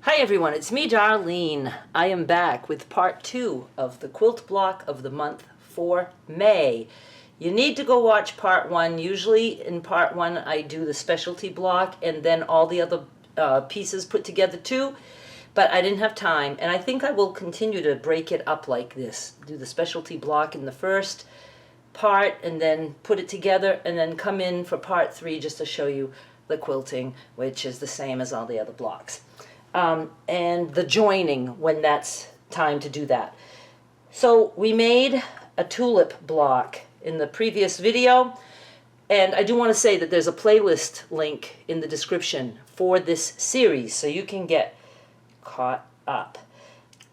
Hi everyone, it's me, Darlene. I am back with part 2 of the quilt block of the month for May. You need to go watch part 1. Usually in part 1 I do the specialty block and then all the other pieces put together too, but I didn't have time, and I think I will continue to break it up like this. Do the specialty block in the first part and then put it together and then come in for part 3 just to show you the quilting, which is the same as all the other blocks. And the joining when that's time to do that. So we made a tulip block in the previous video, and I do want to say that there's a playlist link in the description for this series so you can get caught up.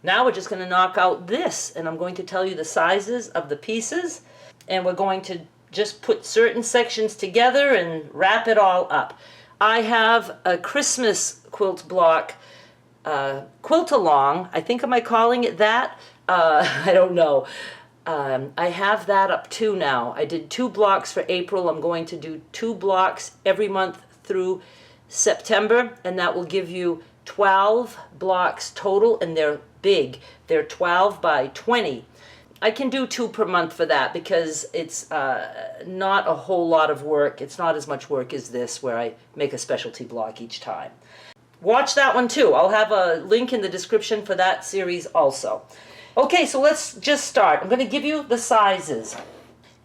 Now we're just going to knock out this, and I'm going to tell you the sizes of the pieces, and we're going to just put certain sections together and wrap it all up. I have a Christmas quilt block, quilt along, I think, am I calling it that? I don't know. I have that up too now. I did 2 blocks for April. I'm going to do 2 blocks every month through September, and that will give you 12 blocks total, and they're big. They're 12 by 20. I can do 2 per month for that because it's not a whole lot of work. It's not as much work as this, where I make a specialty block each time. Watch that one too. I'll have a link in the description for that series also. Okay, so let's just start. I'm going to give you the sizes.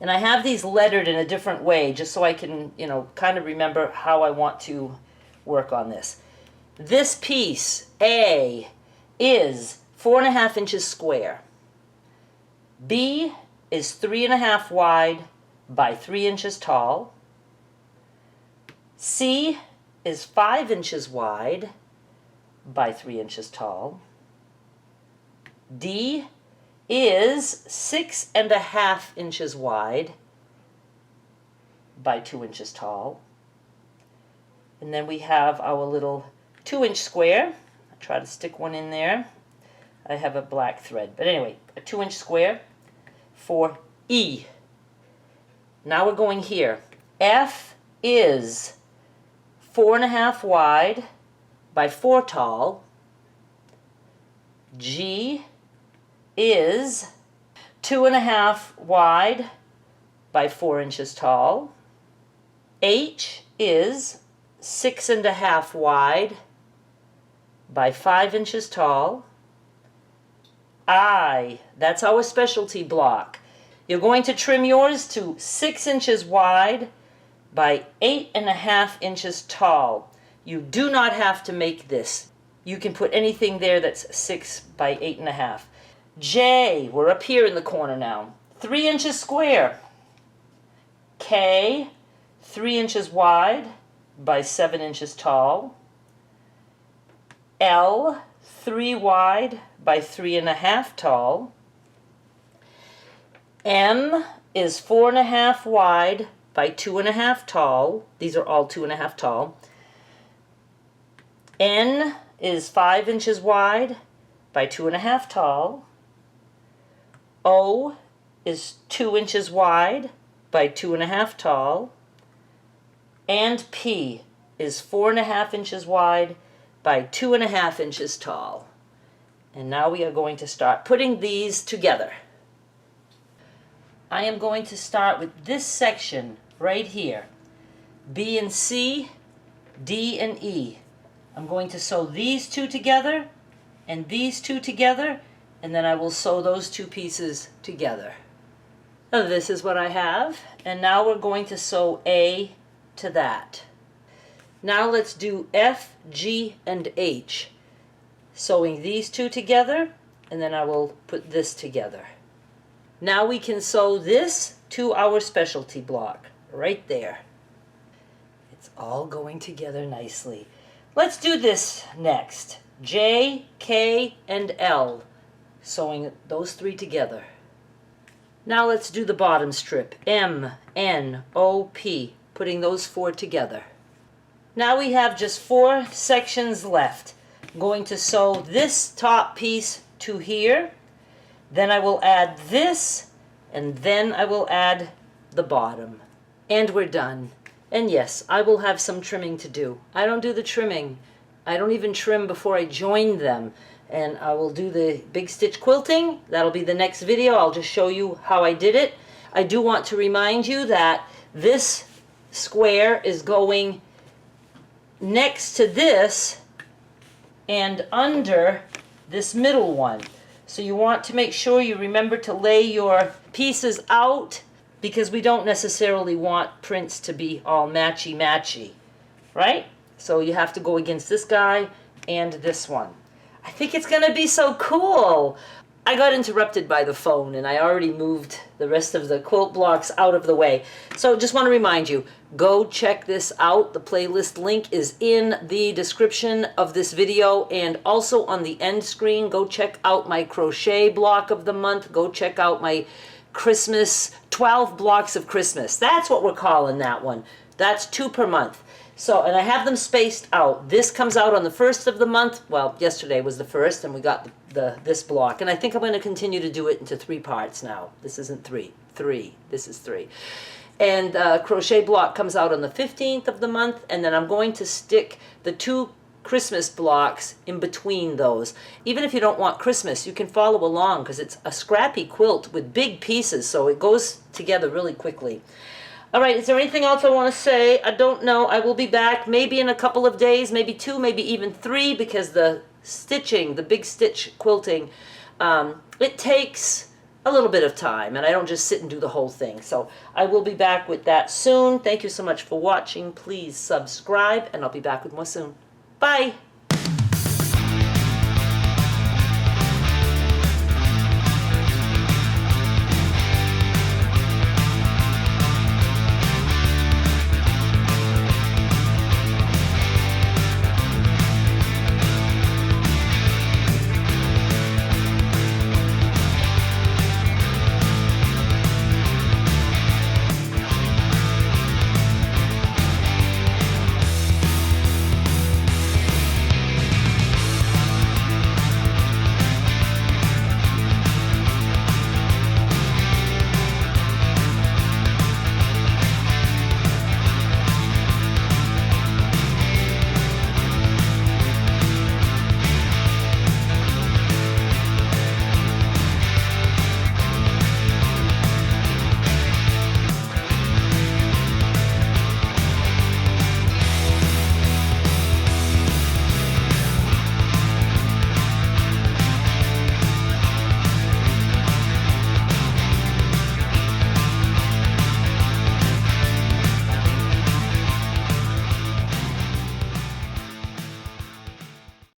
And I have these lettered in a different way just so I can, kind of remember how I want to work on this. This piece, A, is 4.5 inches square. B is 3.5 wide by 3 inches tall. C is 5 inches wide by 3 inches tall. D is 6.5 inches wide by 2 inches tall. And then we have our little 2-inch square. I'll try to stick one in there. I have a black thread. But anyway, a 2-inch square for E. Now we're going here. F is 4.5 wide by 4 tall. G is 2.5 wide by 4 inches tall. H is 6.5 wide by 5 inches tall. I, that's our specialty block. You're going to trim yours to 6 inches wide by 8.5 inches tall. You do not have to make this. You can put anything there that's 6 by 8.5. J, we're up here in the corner now. 3 inches square. K, 3 inches wide by 7 inches tall. L, 3 wide by 3.5 tall. M is 4.5 wide by 2.5 tall. These are all 2.5 tall. N is 5 inches wide by 2.5 tall. O is 2 inches wide by 2.5 tall. And P is 4.5 inches wide by 2.5 inches tall. And now we are going to start putting these together. I am going to start with this section right here. B and C, D and E. I'm going to sew these 2 together and these 2 together, and then I will sew those 2 pieces together. So this is what I have, and now we're going to sew A to that. Now let's do F, G, and H. Sewing these 2 together, and then I will put this together. Now we can sew this to our specialty block, right there. It's all going together nicely. Let's do this next. J, K, and L. Sewing those 3 together. Now let's do the bottom strip. M, N, O, P. Putting those 4 together. Now we have just 4 sections left. I'm going to sew this top piece to here. Then I will add this, and then I will add the bottom. And we're done. And yes, I will have some trimming to do. I don't do the trimming. I don't even trim before I join them. And I will do the big stitch quilting. That'll be the next video. I'll just show you how I did it. I do want to remind you that this square is going next to this and under this middle one. So you want to make sure you remember to lay your pieces out, because we don't necessarily want prints to be all matchy-matchy, right? So you have to go against this guy and this one. I think it's gonna be so cool. I got interrupted by the phone and I already moved the rest of the quilt blocks out of the way. So just want to remind you, go check this out. The playlist link is in the description of this video and also on the end screen. Go check out my crochet block of the month. Go check out my Christmas, 12 blocks of Christmas. That's what we're calling that one. That's 2 per month. So, and I have them spaced out. This comes out on the 1st of the month. Well, yesterday was the 1st, and we got this block. And I think I'm going to continue to do it into 3 parts now. This isn't 3. This is 3. And crochet block comes out on the 15th of the month, and then I'm going to stick the 2 Christmas blocks in between those. Even if you don't want Christmas, you can follow along because it's a scrappy quilt with big pieces, so it goes together really quickly. All right, is there anything else I want to say? I don't know. I will be back maybe in a couple of days, maybe 2, maybe even 3, because the stitching, the big stitch quilting, it takes a little bit of time, and I don't just sit and do the whole thing. So I will be back with that soon. Thank you so much for watching. Please subscribe, and I'll be back with more soon. Bye.